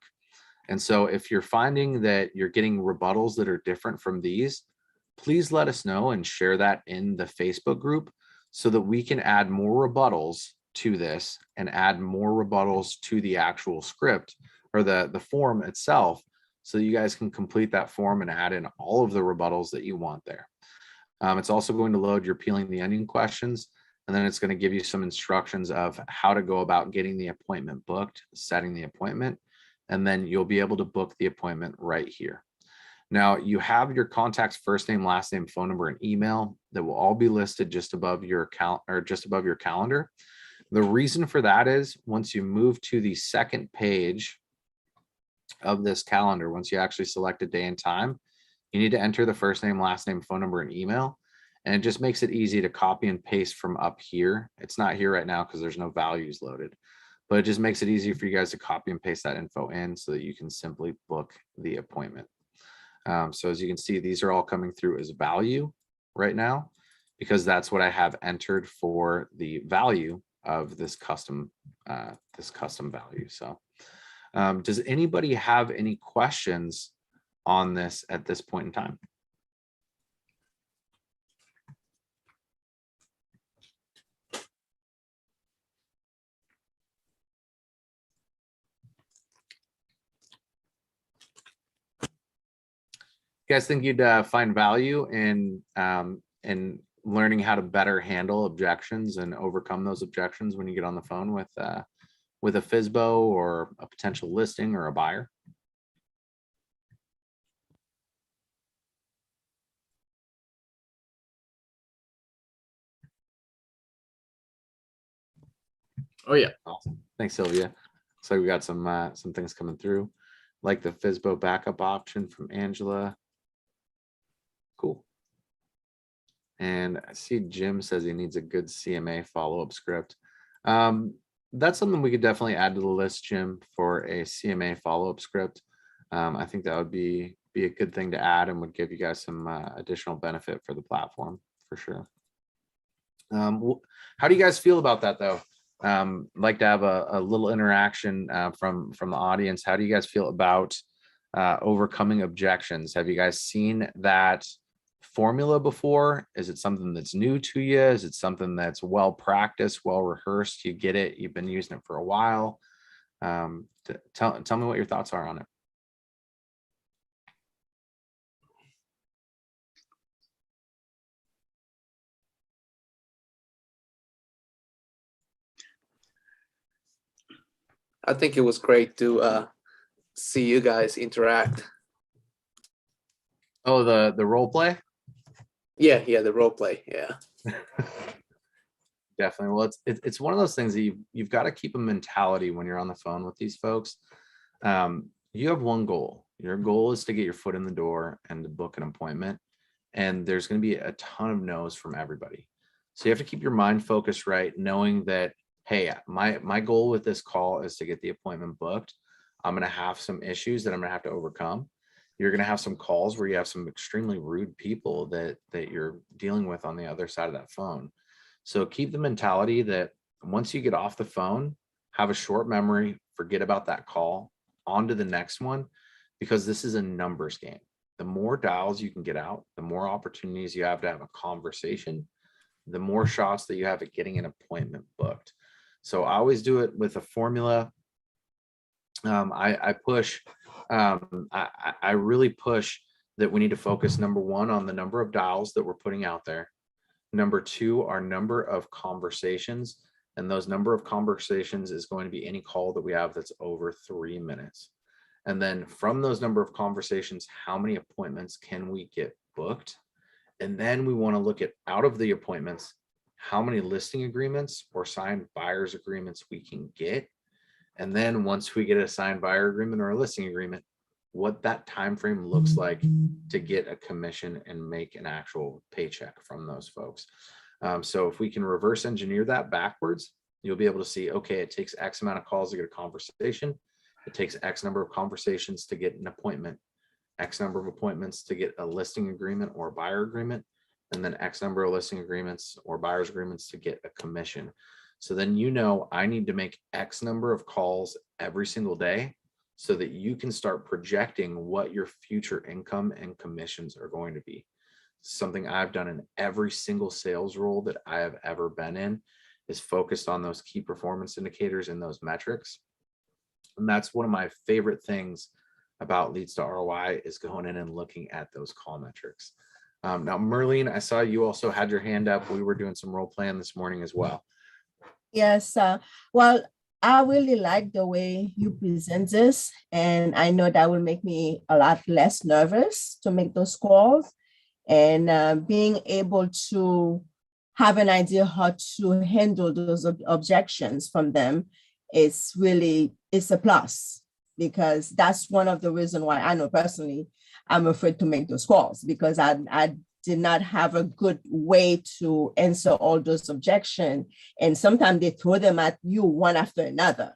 And so if you're finding that you're getting rebuttals that are different from these, please let us know and share that in the Facebook group so that we can add more rebuttals to this and add more rebuttals to the actual script or the form itself, so you guys can complete that form and add in all of the rebuttals that you want there. It's also going to load your peeling the onion questions, and then it's going to give you some instructions of how to go about getting the appointment booked, setting the appointment, and then you'll be able to book the appointment right here. Now you have your contact's first name, last name, phone number, and email that will all be listed just above your calendar. The reason for that is once you move to the second page of this calendar, once you actually select a day and time, you need to enter the first name, last name, phone number, and email. And it just makes it easy to copy and paste from up here. It's not here right now because there's no values loaded, but it just makes it easy for you guys to copy and paste that info in so that you can simply book the appointment. So as you can see, these are all coming through as value right now, because that's what I have entered for the value of this custom value. So does anybody have any questions on this at this point in time? You guys think you'd find value in learning how to better handle objections and overcome those objections when you get on the phone with a FSBO or a potential listing or a buyer? Oh yeah. Awesome. Thanks, Sylvia. So we got some things coming through, like the FSBO backup option from Angela. Cool. And I see Jim says he needs a good CMA follow-up script. That's something we could definitely add to the list, Jim, for a CMA follow-up script. I think that would be a good thing to add and would give you guys some additional benefit for the platform for sure. How do you guys feel about that though? Like to have a little interaction from the audience. How do you guys feel about overcoming objections? Have you guys seen that formula before? Is it something that's new to you? Is it something that's well practiced, well rehearsed? You get it, you've been using it for a while. Tell me what your thoughts are on it. I think it was great to see you guys interact. Oh, the role play? Yeah, the role play. Yeah. Definitely. Well, it's one of those things that you've got to keep a mentality when you're on the phone with these folks. You have one goal. Your goal is to get your foot in the door and to book an appointment. And there's going to be a ton of no's from everybody. So you have to keep your mind focused, right? Knowing that, hey, my goal with this call is to get the appointment booked. I'm going to have some issues that I'm going to have to overcome. You're going to have some calls where you have some extremely rude people that you're dealing with on the other side of that phone. So keep the mentality that once you get off the phone, have a short memory, forget about that call, on to the next one, because this is a numbers game. The more dials you can get out, the more opportunities you have to have a conversation, the more shots that you have at getting an appointment booked. So I always do it with a formula. I really push that we need to focus, number one, on the number of dials that we're putting out there. Number two, our number of conversations. And those number of conversations is going to be any call that we have that's over 3 minutes. And then from those number of conversations, how many appointments can we get booked? And then we want to look at, out of the appointments, how many listing agreements or signed buyer's agreements we can get. And then once we get a signed buyer agreement or a listing agreement, what that time frame looks like to get a commission and make an actual paycheck from those folks. So if we can reverse engineer that backwards, you'll be able to see, okay, it takes X amount of calls to get a conversation. It takes X number of conversations to get an appointment, X number of appointments to get a listing agreement or a buyer agreement, and then X number of listing agreements or buyer's agreements to get a commission. So then, you know, I need to make X number of calls every single day so that you can start projecting what your future income and commissions are going to be. Something I've done in every single sales role that I have ever been in. is focused on those key performance indicators and those metrics. And that's one of my favorite things about Leads to ROI is going in and looking at those call metrics. Now, Merlene, I saw you also had your hand up. We were doing some role playing this morning as well. Yes, well, I really like the way you present this, and I know that will make me a lot less nervous to make those calls, and being able to have an idea how to handle those objections from them is a plus, because that's one of the reasons why I know personally I'm afraid to make those calls, because I did not have a good way to answer all those objections. And sometimes they throw them at you one after another.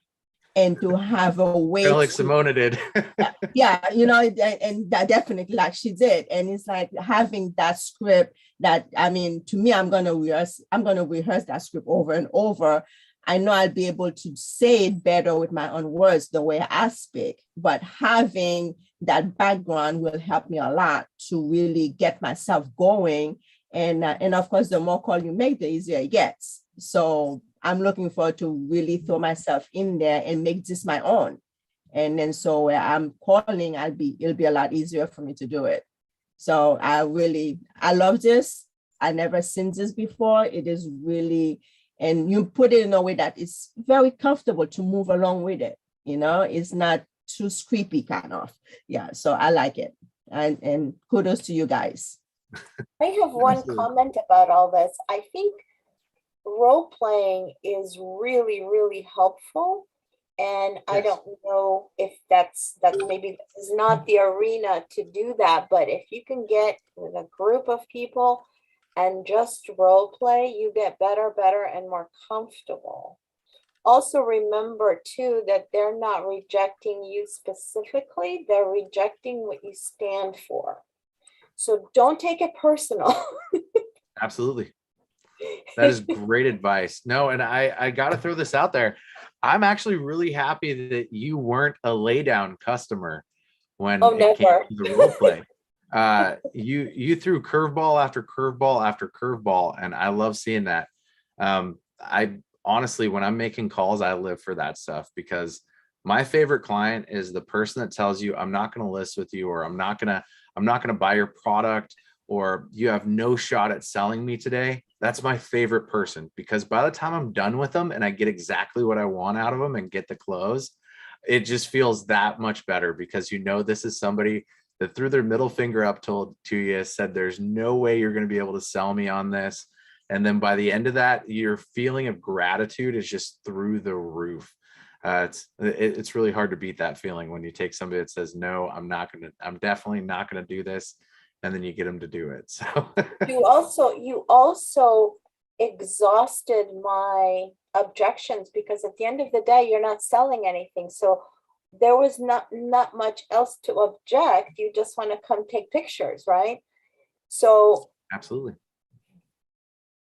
And to have a way Kind of like to, Simona did. yeah, and that definitely like she did. And it's like having that script that, I mean, to me, I'm gonna rehearse that script over and over. I know I'll be able to say it better with my own words, the way I speak, but having that background will help me a lot to really get myself going. And of course, the more call you make, the easier it gets. So I'm looking forward to really throw myself in there and make this my own. And then so where I'm calling, it'll be a lot easier for me to do it. So I love this. I never seen this before. It is really, and you put it in a way that it's very comfortable to move along with it. It's not too creepy kind of. Yeah, so I like it. And kudos to you guys. I have one comment about all this. I think role playing is really, really helpful. And I don't know if that's maybe this is not the arena to do that, but if you can get with a group of people and just role play, you get better, and more comfortable. Also remember too, that they're not rejecting you specifically, they're rejecting what you stand for. So don't take it personal. Absolutely. That is great advice. No, and I got to throw this out there. I'm actually really happy that you weren't a laydown customer when it came to the role play. You threw curveball after curveball after curveball, and I love seeing that. I honestly, when I'm making calls, I live for that stuff, because my favorite client is the person that tells you, I'm not going to list with you, or I'm not going to buy your product, or you have no shot at selling me today. That's my favorite person, because by the time I'm done with them and I get exactly what I want out of them and get the close, it just feels that much better, because this is somebody that threw their middle finger up to you, said, there's no way you're going to be able to sell me on this. And then by the end of that, your feeling of gratitude is just through the roof. It's really hard to beat that feeling when you take somebody that says, no, I'm definitely not going to do this. And then you get them to do it. So you also exhausted my objections, because at the end of the day, you're not selling anything. So there was not much else to object. You just want to come take pictures, right? So absolutely.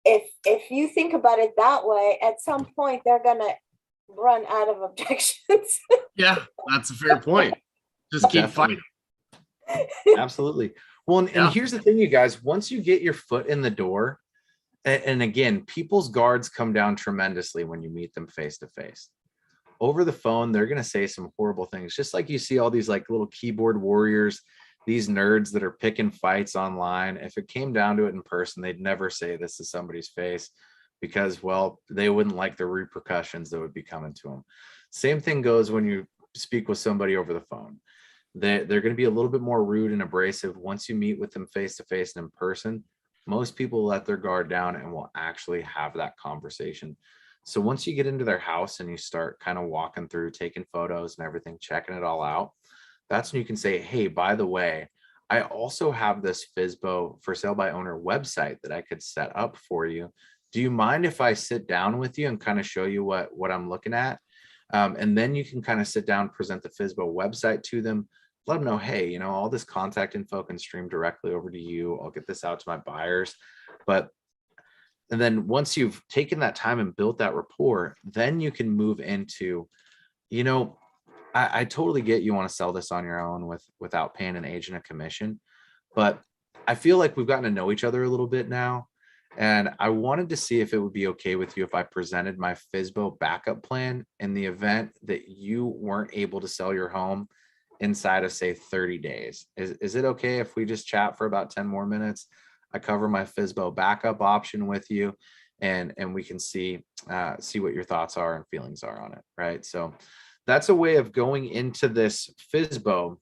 If you think about it that way, at some point they're gonna run out of objections. Yeah, that's a fair point. Just keep fighting. Absolutely. Well, and here's the thing, you guys, once you get your foot in the door, and again, people's guards come down tremendously when you meet them face to face. Over the phone, they're going to say some horrible things, just like you see all these like little keyboard warriors, these nerds that are picking fights online. If it came down to it in person, they'd never say this to somebody's face, because, well, they wouldn't like the repercussions that would be coming to them. Same thing goes when you speak with somebody over the phone. They're going to be a little bit more rude and abrasive. Once you meet with them face to face and in person, most people let their guard down and will actually have that conversation. So once you get into their house and you start kind of walking through, taking photos and everything, checking it all out, that's when you can say, hey, by the way, I also have this FSBO for sale by owner website that I could set up for you. Do you mind if I sit down with you and kind of show you what I'm looking at? And then you can kind of sit down, present the FSBO website to them, let them know, hey, all this contact info can stream directly over to you. I'll get this out to my buyers. And then once you've taken that time and built that rapport, then you can move into, I totally get you want to sell this on your own without paying an agent a commission, but I feel like we've gotten to know each other a little bit now. And I wanted to see if it would be okay with you if I presented my FSBO backup plan in the event that you weren't able to sell your home inside of, say, 30 days. Is it okay if we just chat for about 10 more minutes? I cover my FSBO backup option with you, and we can see what your thoughts are and feelings are on it, right? So that's a way of going into this FSBO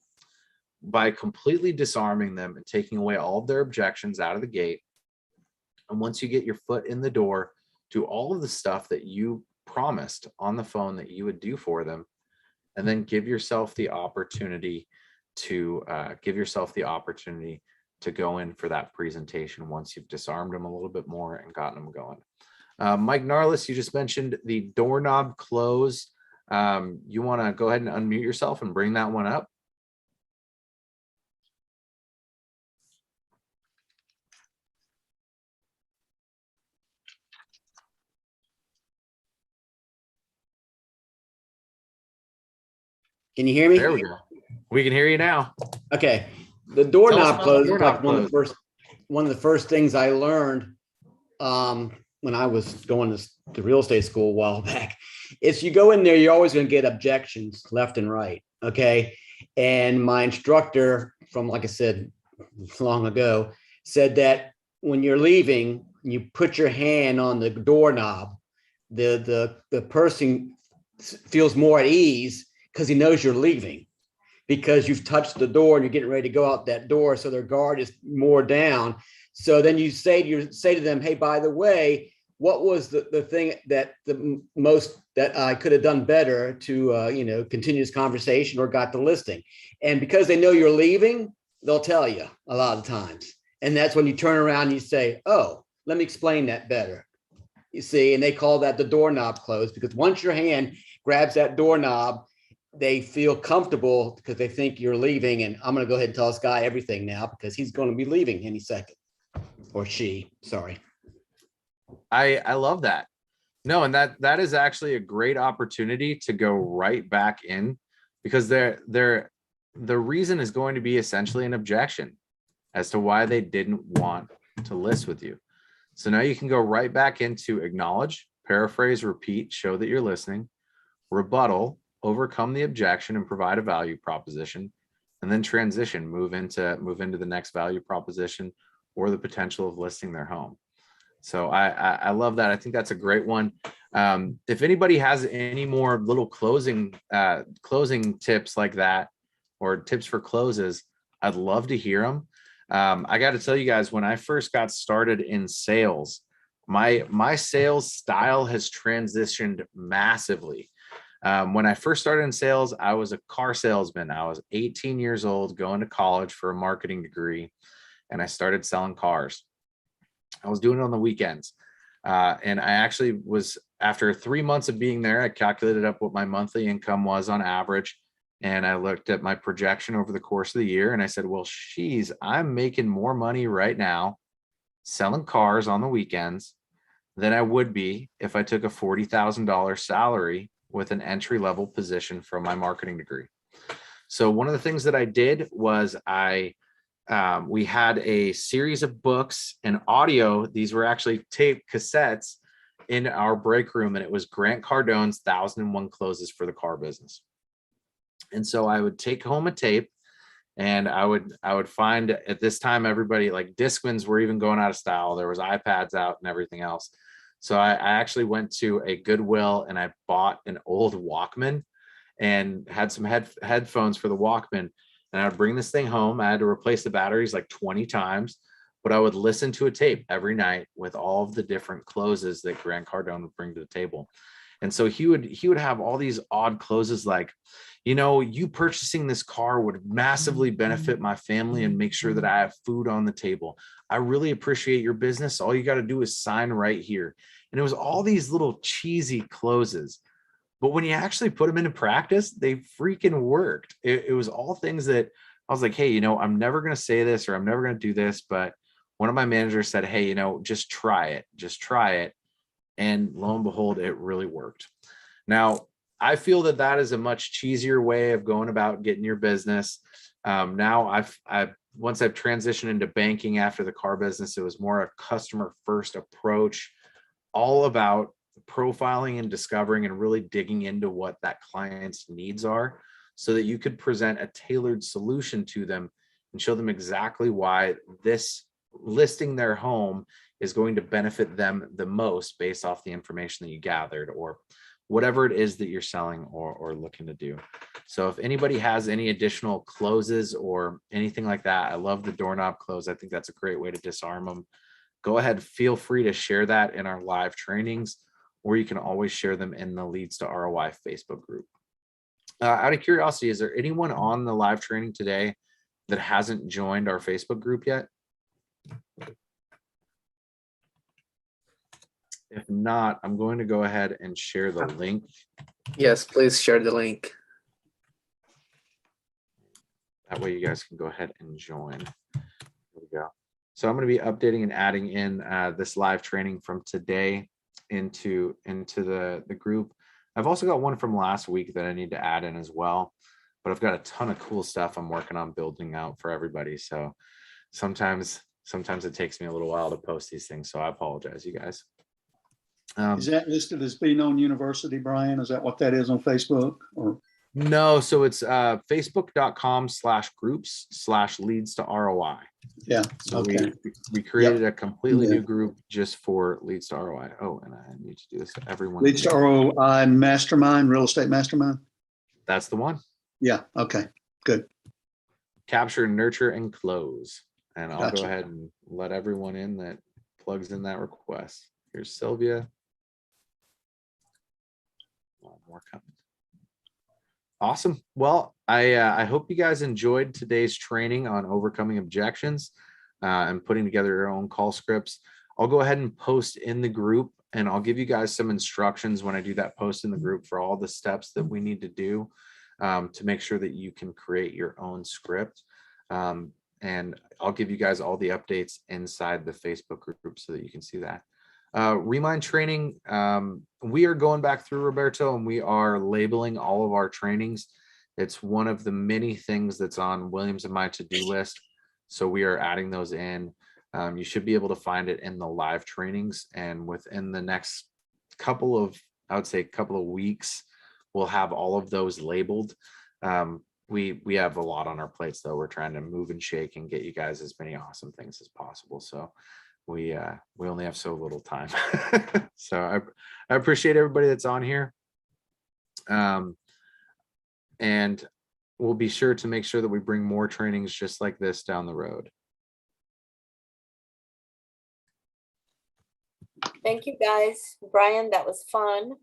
by completely disarming them and taking away all of their objections out of the gate. And once you get your foot in the door, do all of the stuff that you promised on the phone that you would do for them, and then give yourself the opportunity to go in for that presentation once you've disarmed them a little bit more and gotten them going. Mike Narlis, you just mentioned the doorknob close. You want to go ahead and unmute yourself and bring that one up? Can you hear me? There we go. We can hear you now. Okay. The Tell us doorknob about the close is doorknob like one of the first things I learned when I was going to real estate school a while back. Is you go in there, you're always going to get objections left and right. Okay. And my instructor from, like I said, long ago, said that when you're leaving, you put your hand on the doorknob, the person feels more at ease because he knows you're leaving, because you've touched the door and you're getting ready to go out that door. So their guard is more down. So then you say to them, hey, by the way, what was the thing that the most that I could have done better to continue this conversation or got the listing? And because they know you're leaving, they'll tell you a lot of times. And that's when you turn around and you say, oh, let me explain that better. You see, and they call that the doorknob close, because once your hand grabs that doorknob, they feel comfortable because they think you're leaving. And I'm going to go ahead and tell this guy everything now because he's going to be leaving any second, or she, sorry. I love that. No, and that is actually a great opportunity to go right back in, because the reason is going to be essentially an objection as to why they didn't want to list with you. So now you can go right back into acknowledge, paraphrase, repeat, show that you're listening, rebuttal, overcome the objection and provide a value proposition, and then transition, move into the next value proposition or the potential of listing their home. So I love that. I think that's a great one. If anybody has any more little closing tips like that, or tips for closes, I'd love to hear them. I got to tell you guys, when I first got started in sales, my sales style has transitioned massively. When I first started in sales, I was a car salesman. I was 18 years old, going to college for a marketing degree, and I started selling cars. I was doing it on the weekends. And I actually was, after 3 months of being there, I calculated up what my monthly income was on average. And I looked at my projection over the course of the year, and I said, well, geez, I'm making more money right now selling cars on the weekends than I would be if I took a $40,000 salary with an entry-level position from my marketing degree. So one of the things that I did was we had a series of books and audio. These were actually tape cassettes in our break room, and it was Grant Cardone's 1001 Closes for the Car Business. And so I would take home a tape, and I would find, at this time, everybody, like, Discmans were even going out of style. There was iPads out and everything else. So I actually went to a Goodwill and I bought an old Walkman and had some headphones for the Walkman. And I would bring this thing home. I had to replace the batteries like 20 times, but I would listen to a tape every night with all of the different closes that Grant Cardone would bring to the table. And so he would have all these odd closes like, you purchasing this car would massively benefit my family and make sure that I have food on the table. I really appreciate your business. All you got to do is sign right here. And it was all these little cheesy closes. But when you actually put them into practice, they freaking worked. It was all things that I was like, hey, I'm never going to say this, or I'm never going to do this. But one of my managers said, hey, just try it. Just try it. And lo and behold, it really worked. Now, I feel that is a much cheesier way of going about getting your business. Now once I've transitioned into banking after the car business, it was more a customer first approach, all about profiling and discovering and really digging into what that client's needs are so that you could present a tailored solution to them and show them exactly why this listing their home is going to benefit them the most based off the information that you gathered or whatever it is that you're selling or looking to do. So if anybody has any additional closes or anything like that, I love the doorknob close. I think that's a great way to disarm them. Go ahead, feel free to share that in our live trainings, or you can always share them in the Leads to ROI Facebook group. Out of curiosity, is there anyone on the live training today that hasn't joined our Facebook group yet? If not, I'm going to go ahead and share the link. Yes, please share the link. That way you guys can go ahead and join. There we go. So I'm going to be updating and adding in this live training from today into the group. I've also got one from last week that I need to add in as well, but I've got a ton of cool stuff I'm working on building out for everybody. So sometimes it takes me a little while to post these things. So I apologize, you guys. Is that listed as being on University, Brian? Is that what that is on Facebook? Or no, so it's facebook.com/groups/leads to ROI. yeah, So okay. we created a completely new group just for Leads to ROI. Oh, and I need to do this to everyone. Leads to ROI Mastermind, Real Estate Mastermind. That's the one. Yeah. Okay. Good. Capture, nurture, and close. And I'll Gotcha. go ahead and let everyone in that plugs in that request. Here's Sylvia. More coming. Awesome. Well, I hope you guys enjoyed today's training on overcoming objections and putting together your own call scripts. I'll go ahead and post in the group, and I'll give you guys some instructions when I do that post in the group for all the steps that we need to do to make sure that you can create your own script. And I'll give you guys all the updates inside the Facebook group so that you can see that. Remind training, we are going back through, Roberto, and we are labeling all of our trainings. It's one of the many things that's on Williams and my to-do list. So we are adding those in. You should be able to find it in the live trainings, and within the next couple of weeks, we'll have all of those labeled. We have a lot on our plates, though. We're trying to move and shake and get you guys as many awesome things as possible. So we only have so little time. So I appreciate everybody that's on here. And we'll be sure to make sure that we bring more trainings just like this down the road. Thank you, guys. Brian, that was fun.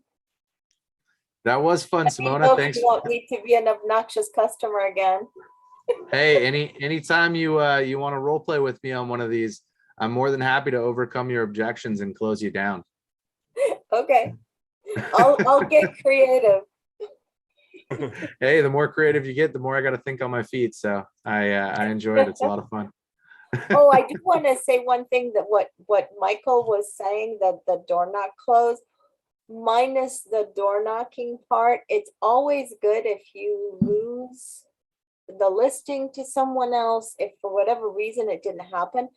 That was fun, Let me know Simona. if Thanks. you want me to be an obnoxious customer again. Hey, anytime you want to role play with me on one of these, I'm more than happy to overcome your objections and close you down. Okay. I'll get creative. Hey, the more creative you get, the more I got to think on my feet. So I enjoy it. It's a lot of fun. Oh, I do want to say one thing, that what Michael was saying, that the door knock closed, minus the door knocking part, it's always good if you lose the listing to someone else, if for whatever reason it didn't happen.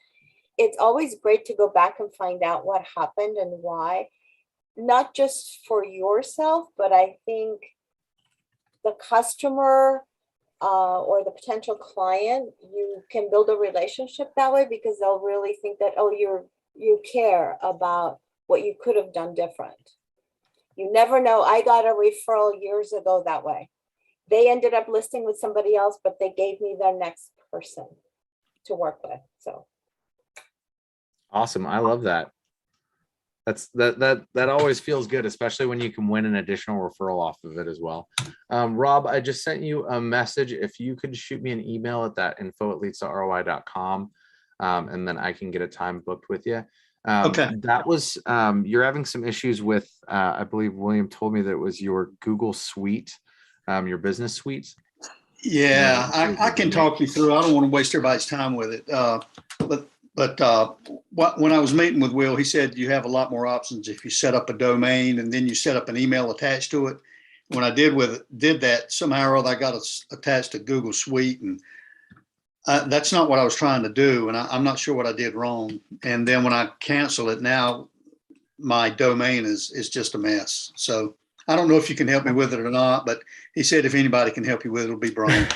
It's always great to go back and find out what happened and why, not just for yourself, but I think the customer or the potential client, you can build a relationship that way, because they'll really think that, oh, you care about what you could have done different. You never know. I got a referral years ago that way. They ended up listing with somebody else, but they gave me their next person to work with. So awesome. I love that. That always feels good, especially when you can win an additional referral off of it as well. Rob, I just sent you a message. If you could shoot me an email at that info@leads2roi.com, and then I can get a time booked with you. Okay. That was, you're having some issues with, I believe William told me that it was your Google Suite, your business suite. Yeah, I can talk you through. I don't want to waste everybody's time with it. But when I was meeting with Will, he said you have a lot more options if you set up a domain and then you set up an email attached to it. When I did that, somehow or other I got attached to Google Suite, and That's not what I was trying to do, and I'm not sure what I did wrong. And then when I cancel it now, my domain is just a mess. So I don't know if you can help me with it or not, but he said if anybody can help you with it, it'll be Brian.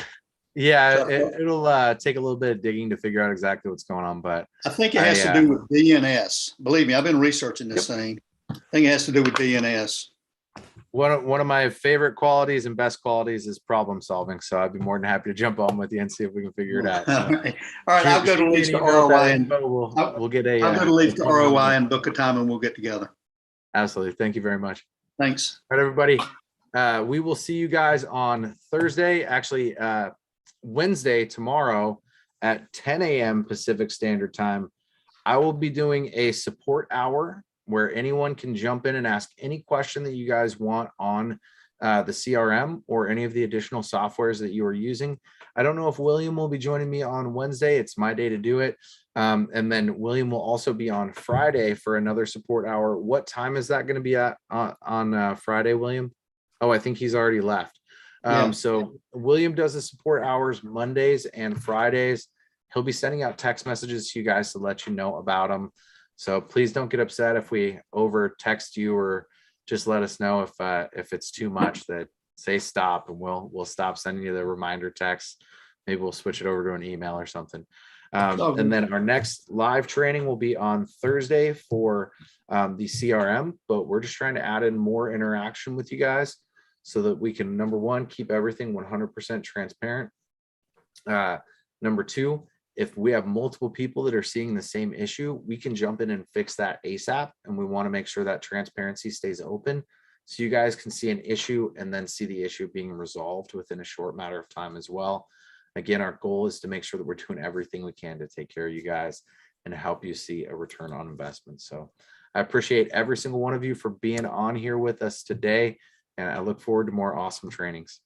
Yeah, So it'll take a little bit of digging to figure out exactly what's going on, but I think it has to do with DNS. Believe me, I've been researching this thing. I think it has to do with DNS. one of my favorite qualities and best qualities is problem solving. So I'd be more than happy to jump on with you and see if we can figure it out. So All right, I'll go to shoot me Leeds an to email with that ROI and info. We'll get I'll go to Leeds to appointment. ROI and book a time and we'll get together. Absolutely. Thank you very much. Thanks. All right, everybody. We will see you guys on Thursday, actually Wednesday, tomorrow at 10 a.m. Pacific Standard Time. I will be doing a support hour where anyone can jump in and ask any question that you guys want on the CRM or any of the additional softwares that you are using. I don't know if William will be joining me on Wednesday. It's my day to do it. And then William will also be on Friday for another support hour. What time is that going to be at on Friday, William? Oh, I think he's already left. Yeah. So William does the support hours Mondays and Fridays. He'll be sending out text messages to you guys to let you know about them. So please don't get upset if we over text you, or just let us know if it's too much. That say stop, and we'll stop sending you the reminder text. Maybe we'll switch it over to an email or something. And then our next live training will be on Thursday for the CRM, but we're just trying to add in more interaction with you guys so that we can, number one, keep everything 100% transparent. Number two, if we have multiple people that are seeing the same issue, we can jump in and fix that ASAP. And we want to make sure that transparency stays open so you guys can see an issue and then see the issue being resolved within a short matter of time as well. Again, our goal is to make sure that we're doing everything we can to take care of you guys and help you see a return on investment. So I appreciate every single one of you for being on here with us today, and I look forward to more awesome trainings.